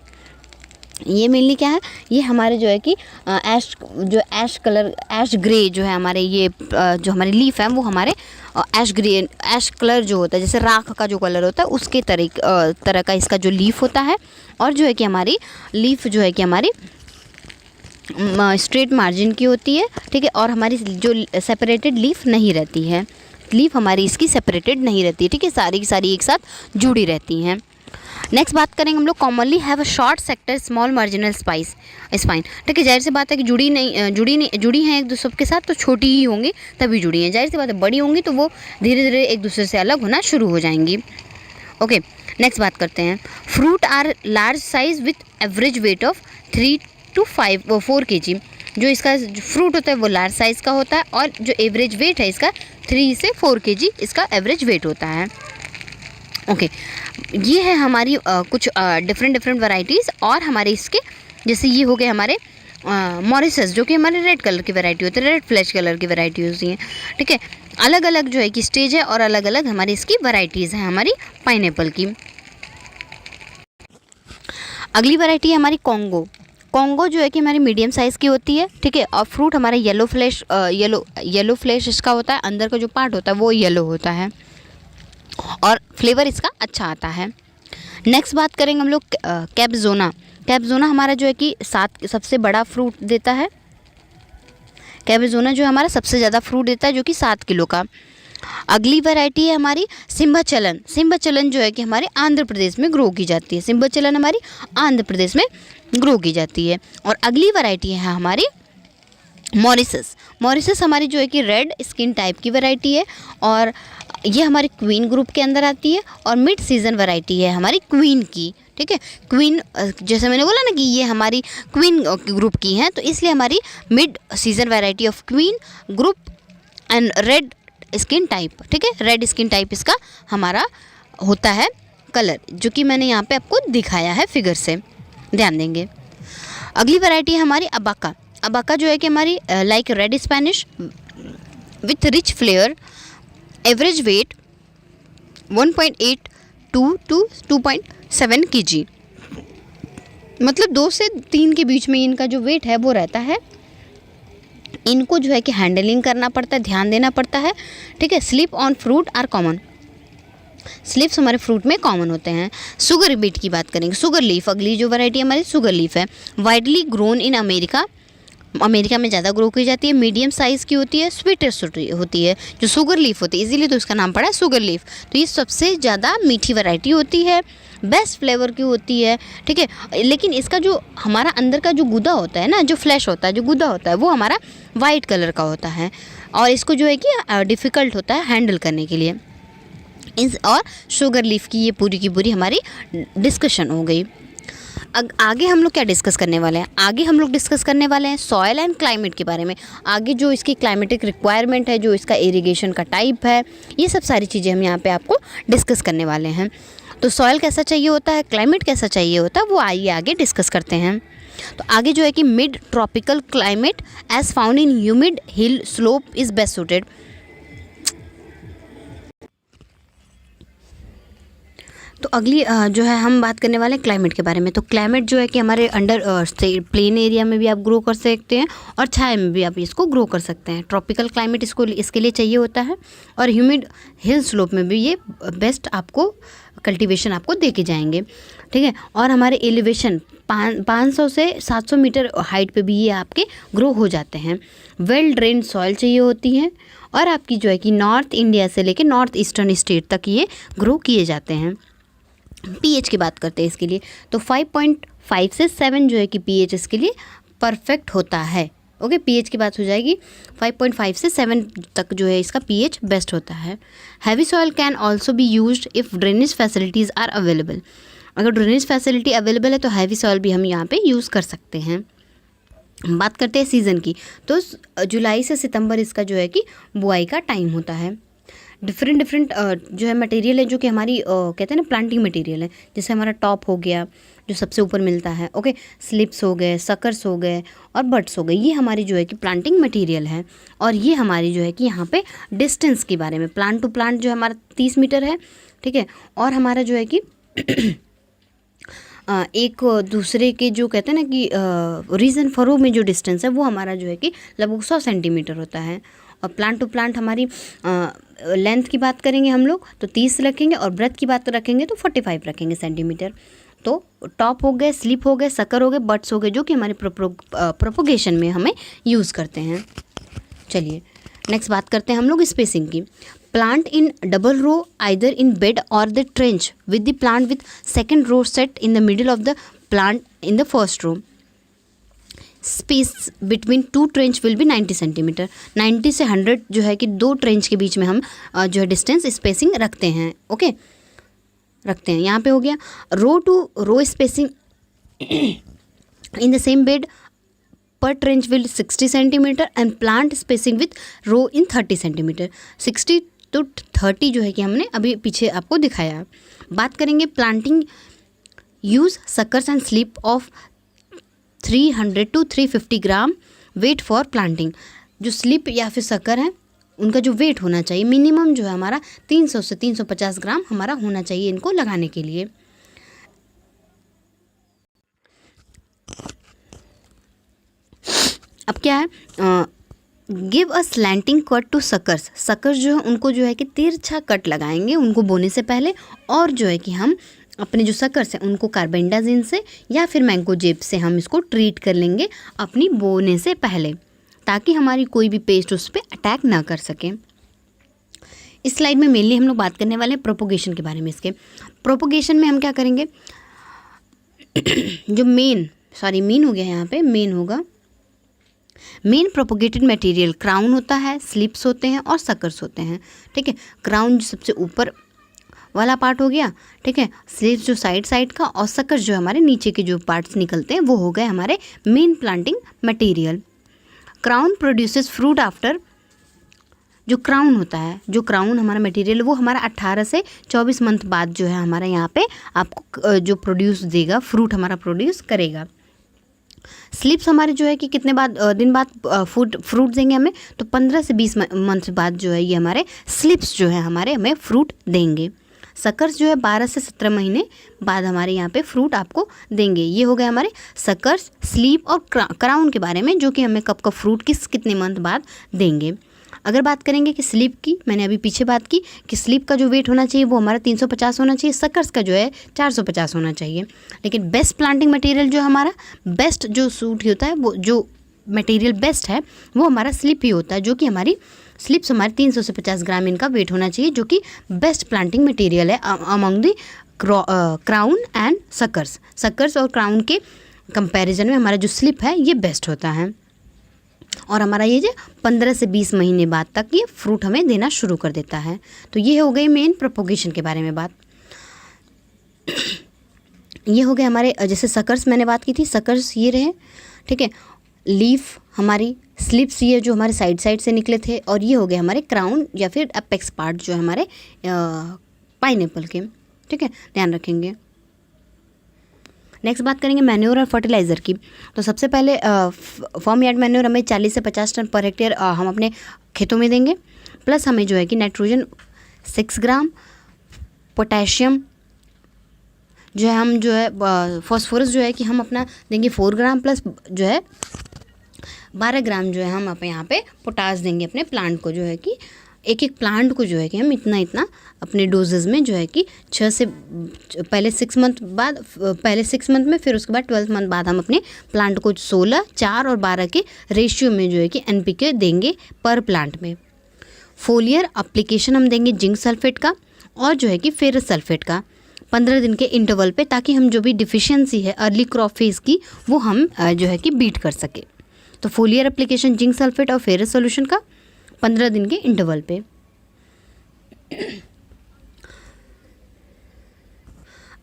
ये मेनली क्या है, ये हमारे जो है कि ऐश ग्रे जो है हमारे ये जो हमारी लीफ है वो हमारे ऐश कलर जो होता है, जैसे राख का जो कलर होता है उसके तरह का इसका जो लीफ होता है। और जो है कि हमारी लीफ जो है कि हमारी स्ट्रेट मार्जिन की होती है, ठीक है। और हमारी जो सेपरेटेड लीफ नहीं रहती है, लीफ हमारी इसकी सेपरेटेड नहीं रहती है, ठीक है, सारी की सारी एक साथ जुड़ी रहती हैं। नेक्स्ट बात करेंगे हम लोग, commonly have a short sector small marginal spine, ठीक है। जाहिर सी बात है कि जुड़ी हैं एक दूसरे के साथ तो छोटी ही होंगी तभी जुड़ी हैं, जाहिर सी बात है बड़ी होंगी तो वो धीरे धीरे एक दूसरे से अलग होना शुरू हो जाएंगी। ओके, नेक्स्ट बात करते हैं, fruit are large size with average weight of 3 to 4 kg। जो इसका फ्रूट होता है वो लार्ज साइज़ का होता है और जो एवरेज वेट है इसका 3 से 4 kg इसका एवरेज वेट होता है। ओके, ये है हमारी कुछ डिफरेंट वैरायटीज़। और हमारे इसके जैसे ये हो गए हमारे मॉरिसस, जो कि हमारे रेड कलर की वैरायटी होती है, रेड फ्लैश कलर की वैरायटी होती हैं, ठीक है। अलग अलग जो है कि स्टेज है और अलग अलग हमारी इसकी वैरायटीज़ हैं हमारी पाइनएप्पल की। अगली वैरायटी है हमारी कॉन्गो जो है कि हमारी मीडियम साइज़ की होती है, ठीक है। और फ्रूट हमारा येलो फ्लैश इसका होता है, अंदर का जो पार्ट होता है वो येलो होता है और फ्लेवर इसका अच्छा आता है। नेक्स्ट बात करेंगे हम लोग कैप्जोना हमारा जो है कि सबसे बड़ा फ्रूट देता है। कैप्जोना जो हमारा सबसे ज़्यादा फ्रूट देता है जो कि 7 किलो का। अगली वैरायटी है हमारी सिम्बाचलन जो है कि हमारे आंध्र प्रदेश में ग्रो की जाती है। सिम्बाचलन हमारी आंध्र प्रदेश में ग्रो की जाती है। और अगली वैरायटी है हमारी मॉरिसस हमारी जो है कि रेड स्किन टाइप की वैरायटी है और ये हमारी क्वीन ग्रुप के अंदर आती है और मिड सीज़न वैरायटी है हमारी क्वीन की, ठीक है। क्वीन जैसे मैंने बोला ना कि ये हमारी क्वीन ग्रुप की हैं, तो इसलिए हमारी mid season variety of queen group and red skin type, ठीक है। रेड स्किन टाइप इसका हमारा होता है कलर, जो कि मैंने यहाँ पे आपको दिखाया है फिगर से, ध्यान देंगे। अगली वैरायटी है हमारी अबाका जो है कि हमारी like red Spanish with rich flavour, average weight 1.8 to 2.7 kg, मतलब 2 से 3 के बीच में इनका जो वेट है वो रहता है। इनको जो है कि हैंडलिंग करना पड़ता है, ध्यान देना पड़ता है, ठीक है। Slip on fruit are common, slips हमारे फ्रूट में कॉमन होते हैं। शुगर बीट की बात करेंगे, शुगर लीफ अगली जो वैरायटी हमारी शुगर लीफ है, वाइडली ग्रोन इन अमेरिका में ज़्यादा ग्रो की जाती है, मीडियम साइज़ की होती है, स्वीटेस्ट होती है जो शुगर लीफ होती है, इसीलिए तो इसका नाम पड़ा है शुगर लीफ। तो ये सबसे ज़्यादा मीठी वैरायटी होती है, बेस्ट फ्लेवर की होती है, ठीक है। लेकिन इसका जो हमारा अंदर का जो गुदा होता है ना, जो फ्लैश होता है, जो गुदा होता है वो हमारा वाइट कलर का होता है और इसको जो है कि डिफ़िकल्ट होता है हैंडल करने के लिए। और शुगर लीफ की ये पूरी की पूरी हमारी डिस्कशन हो गई। आगे हम लोग क्या डिस्कस करने वाले हैं, आगे हम लोग डिस्कस करने वाले हैं सॉयल एंड क्लाइमेट के बारे में। आगे जो इसकी क्लाइमेटिक रिक्वायरमेंट है, जो इसका इरिगेशन का टाइप है, ये सब सारी चीज़ें हम यहाँ पे आपको डिस्कस करने वाले हैं। तो सॉयल कैसा चाहिए होता है, क्लाइमेट कैसा चाहिए होता है, वो आइए आगे डिस्कस करते हैं। तो आगे जो है कि mid tropical climate as found in humid hill slope is best suited. तो अगली जो है हम बात करने वाले हैं क्लाइमेट के बारे में। तो क्लाइमेट जो है कि हमारे अंडर प्लेन एरिया में भी आप ग्रो कर सकते हैं और छाया में भी आप इसको ग्रो कर सकते हैं। ट्रॉपिकल क्लाइमेट इसके लिए चाहिए होता है और ह्यूमिड हिल स्लोप में भी ये बेस्ट आपको कल्टीवेशन आपको दे के जाएंगे, ठीक है। और हमारे एलिवेशन 500 से 700 मीटर हाइट पे भी ये आपके ग्रो हो जाते हैं। वेल ड्रेन सॉइल चाहिए होती है और आपकी जो है कि नॉर्थ इंडिया से लेकर नॉर्थ ईस्टर्न स्टेट तक ये ग्रो किए जाते हैं। पीएच की बात करते हैं इसके लिए, तो 5.5 से 7 जो है कि पीएच इसके लिए परफेक्ट होता है। ओके, पीएच की बात हो जाएगी, 5.5 से 7 तक जो है इसका पीएच बेस्ट होता है। Heavy soil can also be used if drainage facilities are available. अगर ड्रेनेज फैसिलिटी अवेलेबल है तो हैवी सॉइल भी हम यहाँ पे यूज़ कर सकते हैं। बात करते हैं सीज़न की, तो जुलाई से सितंबर इसका जो है कि बुआई का टाइम होता है। डिफरेंट जो है मटेरियल है जो कि हमारी कहते हैं ना प्लांटिंग मटेरियल है, जैसे हमारा टॉप हो गया जो सबसे ऊपर मिलता है, ओके, स्लिप्स हो गए, सकर्स हो गए और बड्स हो गए, ये हमारी जो है कि प्लांटिंग मटेरियल है। और ये हमारी जो है कि यहाँ पे डिस्टेंस के बारे में, प्लांट टू प्लांट जो हमारा 30 मीटर है, ठीक है। और हमारा जो है कि एक दूसरे के जो कहते हैं ना कि रीज़न फॉर रो में जो डिस्टेंस है वो हमारा जो है कि लगभग 100 सेंटीमीटर होता है। और प्लांट टू प्लांट हमारी लेंथ की बात करेंगे हम लोग तो 30 रखेंगे, और ब्रेथ की बात रखेंगे तो 45 रखेंगे सेंटीमीटर। तो टॉप हो गए, स्लिप हो गए, सकर हो गए, बट्स हो गए, जो कि हमारे प्रोपोगेशन में हमें यूज़ करते हैं। चलिए नेक्स्ट बात करते हैं हम लोग स्पेसिंग की। Plant in double row either in bed or the trench with the plant with second row set in the middle of the plant in the first row. Space between two trench will be 90 centimetre. 90 से 100 जो है कि दो trench के बीच में हम जो है डिस्टेंस स्पेसिंग रखते हैं। ओके रखते हैं। यहाँ पे हो गया row to row spacing in the same bed पर trench will 60 centimetre and plant spacing with row in 30 centimetre. 60 to 30 जो है कि हमने अभी पीछे आपको दिखाया। बात करेंगे planting use suckers and slip of 300 to 350 gram weight for planting. जो स्लिप या फिर सकर है उनका जो वेट होना चाहिए मिनिमम जो है हमारा 300 से 350 ग्राम हमारा होना चाहिए इनको लगाने के लिए। अब क्या है, give a slanting cut to suckers. Suckers जो है उनको जो है कि तिरछा कट लगाएंगे उनको बोने से पहले, और जो है कि हम अपने जो सकर्स हैं उनको कार्बेंडाजिन से या फिर मैंगोजेब से हम इसको ट्रीट कर लेंगे अपनी बोने से पहले, ताकि हमारी कोई भी पेस्ट उस पर अटैक ना कर सके। इस स्लाइड में मेनली हम लोग बात करने वाले हैं प्रोपोगेशन के बारे में। इसके प्रोपोगेशन में हम क्या करेंगे, जो मेन हो गया यहाँ पे, मेन होगा मेन प्रोपोगेटेड मटेरियल क्राउन होता है, स्लिप्स होते हैं और सकर्स होते हैं। ठीक है, क्राउन जो सबसे ऊपर वाला पार्ट हो गया, ठीक है, स्लिप्स जो साइड का, और सकर्स जो हमारे नीचे के जो पार्ट्स निकलते हैं वो हो गए हमारे main planting material. Crown produces fruit after, जो क्राउन होता है, जो क्राउन हमारा मटेरियल वो हमारा 18 से 24 मंथ बाद जो है हमारा यहाँ पे आपको जो प्रोड्यूस देगा, फ्रूट हमारा प्रोड्यूस करेगा। स्लिप्स हमारे जो है कि कितने दिन बाद फ्रूट देंगे हमें, तो 15 से 20 मंथ बाद जो है ये हमारे स्लिप्स जो है हमारे हमें फ्रूट देंगे। सकर्स जो है 12 से 17 महीने बाद हमारे यहाँ पे फ्रूट आपको देंगे। ये हो गए हमारे सकर्स, स्लीप और क्राउन के बारे में, जो कि हमें कब फ्रूट कितने मंथ बाद देंगे। अगर बात करेंगे कि स्लीप की, मैंने अभी पीछे बात की कि स्लीप का जो वेट होना चाहिए वो हमारा 350 होना चाहिए, सकर्स का जो है 450 होना चाहिए। लेकिन बेस्ट प्लांटिंग मटेरियल जो हमारा बेस्ट जो सूट होता है, वो जो मटेरियल बेस्ट है वो हमारा स्लिप ही होता है, जो कि हमारी स्लिप्स हमारे 300 से 50 ग्राम इनका वेट होना चाहिए, जो कि बेस्ट प्लांटिंग मटेरियल है among the crown and suckers. Suckers और क्राउन के कंपैरिजन में हमारा जो स्लिप है ये बेस्ट होता है, और हमारा ये जो 15 से 20 महीने बाद तक ये फ्रूट हमें देना शुरू कर देता है। तो ये हो गई मेन प्रोपोगेशन के बारे में बात। ये हो गए हमारे, जैसे सकर्स मैंने बात की थी, सकर्स ये रहे, ठीक है, लीफ हमारी, स्लिप्स ये जो हमारे साइड से निकले थे, और ये हो गए हमारे क्राउन या फिर अपेक्स पार्ट जो है हमारे पाइनएप्पल के। ठीक है, ध्यान रखेंगे। नेक्स्ट बात करेंगे मैन्योर और फर्टिलाइज़र की। तो सबसे पहले फार्म यार्ड मैन्योर हमें 40 से 50 टन पर हेक्टेयर हम अपने खेतों में देंगे, प्लस हमें जो है कि नाइट्रोजन 6 ग्राम, पोटेशियम जो है हम जो है फॉस्फोरस जो है कि हम अपना देंगे 4 ग्राम, प्लस जो है 12 ग्राम जो है हम अपने यहाँ पे पोटास देंगे अपने प्लांट को, जो है कि एक प्लांट को जो है कि हम इतना अपने डोजेज़ में जो है कि 6 से पहले 6 मंथ बाद, पहले 6 मंथ में, फिर उसके बाद 12 मंथ बाद हम अपने प्लांट को 16, 4 और 12 के रेशियो में जो है कि NPK देंगे पर प्लांट में। फोलियर एप्लीकेशन हम देंगे जिंक सल्फेट का और जो है कि फेरस सल्फेट का 15 दिन के इंटरवल पे, ताकि हम जो भी डिफिशियंसी है अर्ली क्रॉप फेज़ की वो हम जो है कि बीट कर सके। तो फोलियर एप्लीकेशन जिंक सल्फेट और फेरस सोल्यूशन का 15 दिन के इंटरवल पे।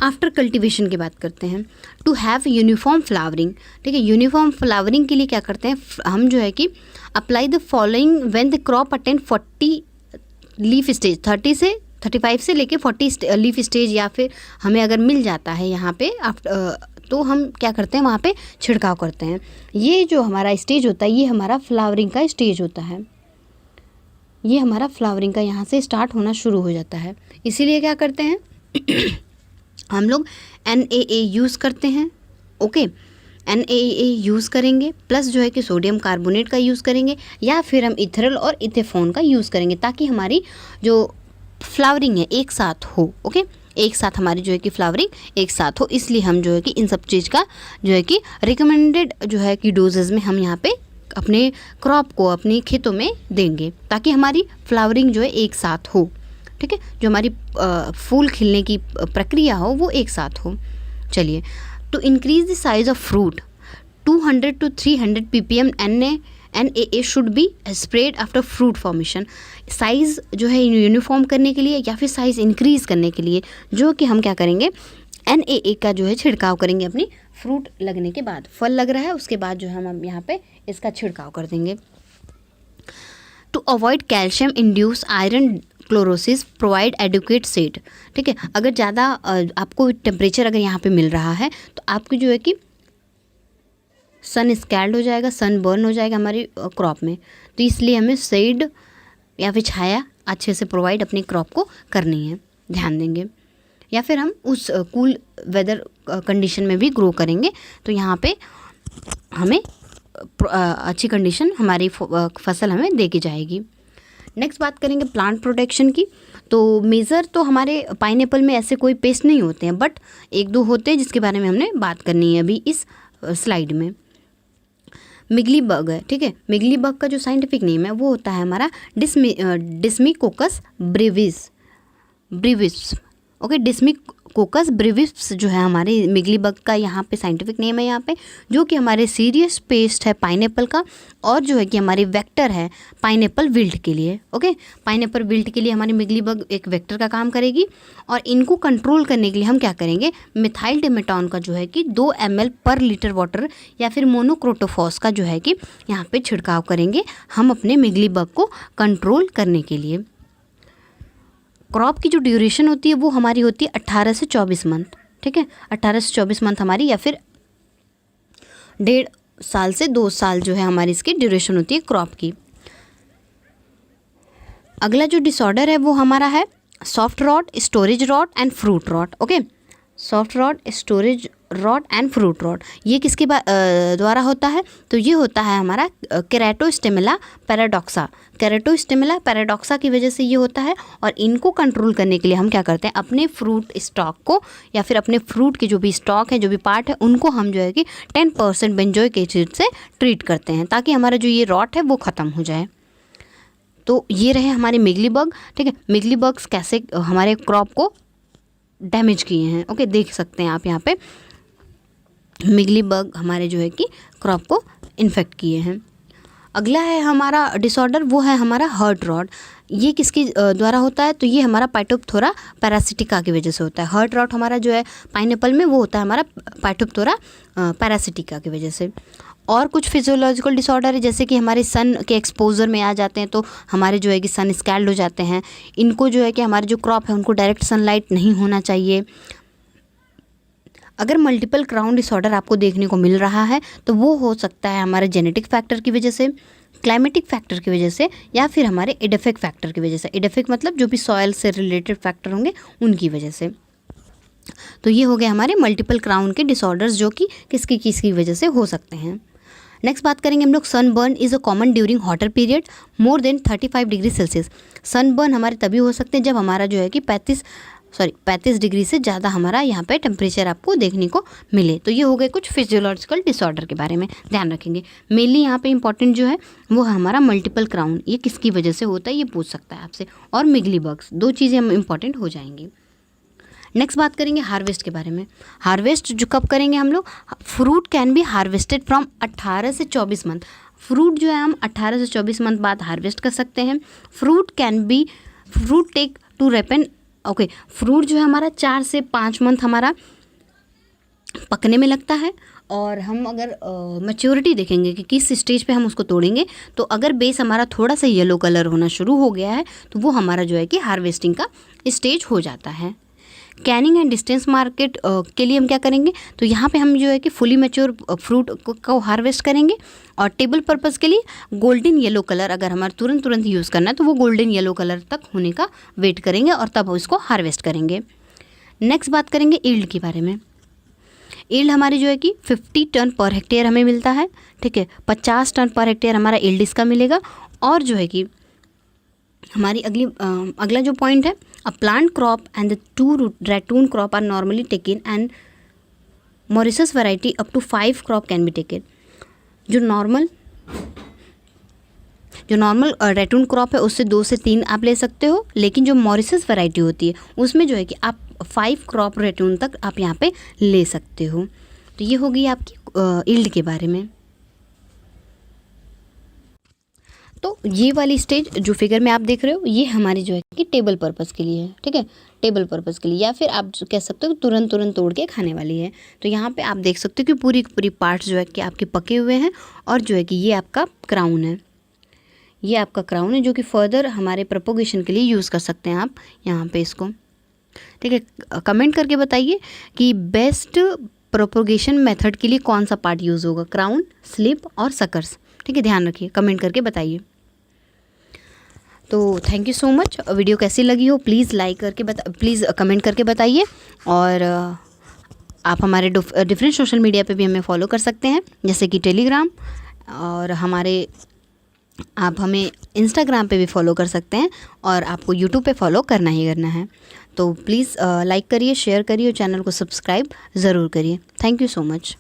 आफ्टर कल्टीवेशन की बात करते हैं। टू हैव यूनिफॉर्म फ्लावरिंग, ठीक है, यूनिफॉर्म फ्लावरिंग के लिए क्या करते हैं हम, जो है कि apply the following when the crop attend 40 leaf stage, 30 से 35 से लेके 40 लीफ स्टेज, या फिर हमें अगर मिल जाता है यहाँ पे तो हम क्या करते हैं वहाँ पे छिड़काव करते हैं। ये जो हमारा स्टेज होता है ये हमारा फ्लावरिंग का स्टेज होता है, ये हमारा फ्लावरिंग का यहाँ से स्टार्ट होना शुरू हो जाता है। इसीलिए क्या करते हैं हम लोग NaA यूज़ करते हैं। ओके, NaA यूज़ करेंगे, प्लस जो है कि सोडियम कार्बोनेट का यूज़ करेंगे, या फिर हम इथेरल और इथेफोन का यूज़ करेंगे, ताकि हमारी जो फ्लावरिंग है एक साथ हो। ओके, एक साथ हमारी जो है कि फ्लावरिंग एक साथ हो, इसलिए हम जो है कि इन सब चीज़ का जो है कि रिकमेंडेड जो है कि डोजेज़ में हम यहाँ पे अपने क्रॉप को अपने खेतों में देंगे, ताकि हमारी फ्लावरिंग जो है एक साथ हो। ठीक है, जो हमारी फूल खिलने की प्रक्रिया हो वो एक साथ हो। चलिए, to increase the size of fruit 200 to 300 ppm NaA should be spread after fruit formation. Size जो है यूनिफॉर्म करने के लिए या फिर साइज़ इंक्रीज़ करने के लिए जो कि हम क्या करेंगे, NaA का जो है छिड़काव करेंगे अपनी फ्रूट लगने के बाद। फल लग रहा है उसके बाद जो हम यहाँ पे इसका छिड़काव कर देंगे। To avoid calcium induce iron chlorosis provide adequate shade. ठीक है, अगर ज़्यादा आपको टेम्परेचर अगर यहाँ पे मिल रहा है तो आपकी जो है कि सन स्कैल्ड हो जाएगा, सन बर्न हो जाएगा हमारी क्रॉप में, तो इसलिए हमें शेड या फिर छाया अच्छे से प्रोवाइड अपनी क्रॉप को करनी है, ध्यान देंगे। या फिर हम उस कूल वेदर कंडीशन में भी ग्रो करेंगे, तो यहाँ पे हमें अच्छी कंडीशन हमारी फसल हमें दे की जाएगी। नेक्स्ट बात करेंगे प्लांट प्रोटेक्शन की। तो मेजर तो हमारे पाइनएप्पल में ऐसे कोई पेस्ट नहीं होते हैं, बट एक दो होते हैं जिसके बारे में हमने बात करनी है अभी इस स्लाइड में। मिगली बग है, ठीक है, मिगली बग का जो साइंटिफिक नेम है वो होता है हमारा डिस्मिकोकस ब्रीविस। ओके, डिस्मिकोकस ब्रीविस जो है हमारे मिगली बग का यहाँ पे साइंटिफिक नेम है यहाँ पे, जो कि हमारे सीरियस पेस्ट है पाइनएप्पल का, और जो है कि हमारी वेक्टर है पाइनएप्पल विल्ट के लिए। ओके, पाइनएप्पल विल्ट के लिए हमारी मिगली बग एक वेक्टर का काम करेगी, और इनको कंट्रोल करने के लिए हम क्या करेंगे, मिथाइल डिमेटॉन का जो है कि 2 ml पर लीटर वाटर या फिर मोनोक्रोटोफॉस का जो है कि यहाँ पे छिड़काव करेंगे हम अपने मिगली बग को कंट्रोल करने के लिए। क्रॉप की जो ड्यूरेशन होती है वो हमारी होती है 18 से 24 मंथ। ठीक है, 18 से 24 मंथ हमारी, या फिर 1.5 साल से 2 साल जो है हमारी इसकी ड्यूरेशन होती है क्रॉप की। अगला जो डिसऑर्डर है वो हमारा है soft rot, storage rot and fruit rot. Okay, soft rot, storage rot and fruit rot, ये किसके द्वारा होता है, तो ये होता है हमारा केराटोस्टेमिला पैराडॉक्सा। केराटोस्टेमिला पैराडॉक्सा की वजह से ये होता है, और इनको कंट्रोल करने के लिए हम क्या करते हैं, अपने फ्रूट स्टॉक को या फिर अपने फ्रूट के जो भी स्टॉक है, जो भी पार्ट है, उनको हम जो है कि 10% बेंजोइक एसिड से ट्रीट करते हैं, ताकि हमारा जो ये रॉट है वो ख़त्म हो जाए। तो ये रहे हमारे मिगली बग। ठीक है, मिगली बग्स कैसे हमारे क्रॉप को डैमेज किए हैं। ओके, देख सकते हैं आप यहाँ पे मिगली बग हमारे जो है कि क्रॉप को इन्फेक्ट किए हैं। अगला है हमारा डिसऑर्डर, वो है हमारा हर्ट रॉट। ये किसके द्वारा होता है, तो ये हमारा पाइटोप्थोरा पैरासिटिका की वजह से होता है। हर्ट रॉट हमारा जो है पाइनएप्पल में वो होता है हमारा पाइटोप्थोरा पैरासिटिका की वजह से। और कुछ फिजियोलॉजिकल डिसऑर्डर है, जैसे कि हमारे सन के एक्सपोजर में आ जाते हैं तो हमारे जो है कि सन स्कैल्ड हो जाते हैं। इनको जो है कि हमारे जो क्रॉप है उनको डायरेक्ट सनलाइट नहीं होना चाहिए। अगर मल्टीपल क्राउन डिसऑर्डर आपको देखने को मिल रहा है तो वो हो सकता है हमारे जेनेटिक फैक्टर की वजह से, क्लाइमेटिक फैक्टर की वजह से, या फिर हमारे एडेफिक फैक्टर की वजह से। एडेफिक मतलब जो भी सॉयल से रिलेटेड फैक्टर होंगे उनकी वजह से। तो ये हो गए हमारे मल्टीपल क्राउन के डिसऑर्डर्स, जो कि किसकी वजह से हो सकते हैं। नेक्स्ट बात करेंगे हम लोग sunburn is a common during hotter period more than 35 degree Celsius. Sunburn हमारे तभी हो सकते हैं जब हमारा जो है कि 35 डिग्री से ज़्यादा हमारा यहाँ पे टेम्परेचर आपको देखने को मिले। तो ये हो गए कुछ फिजियोलॉजिकल डिसऑर्डर के बारे में ध्यान रखेंगे। मेनली यहाँ पे इंपॉर्टेंट जो है वो है हमारा मल्टीपल क्राउन, ये किसकी वजह से होता है ये पूछ सकता है आपसे, और मिगली बग्स, 2 चीज़ें हम इंपॉर्टेंट हो जाएंगी। नेक्स्ट बात करेंगे हार्वेस्ट के बारे में। हार्वेस्ट जो कब करेंगे हम लोग, fruit can be harvested from 18 से 24 मंथ। फ्रूट जो है हम 18 से 24 मंथ बाद हार्वेस्ट कर सकते हैं। Fruit take to ripen. Okay, fruit जो है हमारा 4 से 5 मंथ हमारा पकने में लगता है, और हम अगर मैच्योरिटी देखेंगे कि किस स्टेज पे हम उसको तोड़ेंगे, तो अगर बेस हमारा थोड़ा सा येलो कलर होना शुरू हो गया है तो वो हमारा जो है कि हार्वेस्टिंग का स्टेज हो जाता है। कैनिंग एंड डिस्टेंस मार्केट के लिए हम क्या करेंगे, तो यहाँ पे हम जो है कि फुली मैच्योर फ्रूट को हार्वेस्ट करेंगे, और टेबल पर्पज़ के लिए गोल्डन येलो कलर अगर हमारा तुरंत यूज़ करना है तो वो गोल्डन येलो कलर तक होने का वेट करेंगे और तब उसको हार्वेस्ट करेंगे। नेक्स्ट बात करेंगे ईल्ड के बारे में। ईल्ड हमारी जो है कि 50 टन पर हेक्टेयर हमें मिलता है, ठीक है। 50 टन पर हेक्टेयर हमारा ईल्ड इसका मिलेगा। और जो है कि हमारी अगला जो पॉइंट है, a plant crop and the 2 ratoon crop are normally taken and Mauritius variety up to 5 crop can be taken. जो नॉर्मल रैटून क्रॉप है उससे 2 से 3 आप ले सकते हो, लेकिन जो मॉरिशस वैरायटी होती है उसमें जो है कि आप 5 क्रॉप रैटून तक आप यहाँ पे ले सकते हो। तो ये होगी आपकी ईल्ड के बारे में। तो ये वाली स्टेज जो फिगर में आप देख रहे हो ये हमारी जो है कि टेबल पर्पज़ के लिए है, ठीक है, टेबल पर्पज़ के लिए, या फिर आप कह सकते हो तुरंत तोड़ के खाने वाली है। तो यहाँ पे आप देख सकते हो कि पूरी पार्ट्स जो है कि आपके पके हुए हैं, और जो है कि ये आपका क्राउन है, ये आपका क्राउन है जो कि फर्दर हमारे प्रोपोगेशन के लिए यूज़ कर सकते हैं आप यहाँ पे इसको, ठीक है। कमेंट करके बताइए कि बेस्ट प्रोपोगेशन मेथड के लिए कौन सा पार्ट यूज़ होगा, क्राउन, स्लिप और सकर्स, ठीक है। ध्यान रखिए, कमेंट करके बताइए। तो thank you so much. Video कैसी लगी हो प्लीज़ लाइक करके प्लीज़ कमेंट करके बताइए। और आप हमारे डिफरेंट सोशल मीडिया पे भी हमें फॉलो कर सकते हैं, जैसे कि टेलीग्राम, और आप हमें इंस्टाग्राम पे भी फॉलो कर सकते हैं, और आपको यूट्यूब पे फॉलो करना ही करना है। तो प्लीज़ लाइक करिए, शेयर करिए और चैनल को सब्सक्राइब ज़रूर करिए। Thank you so much.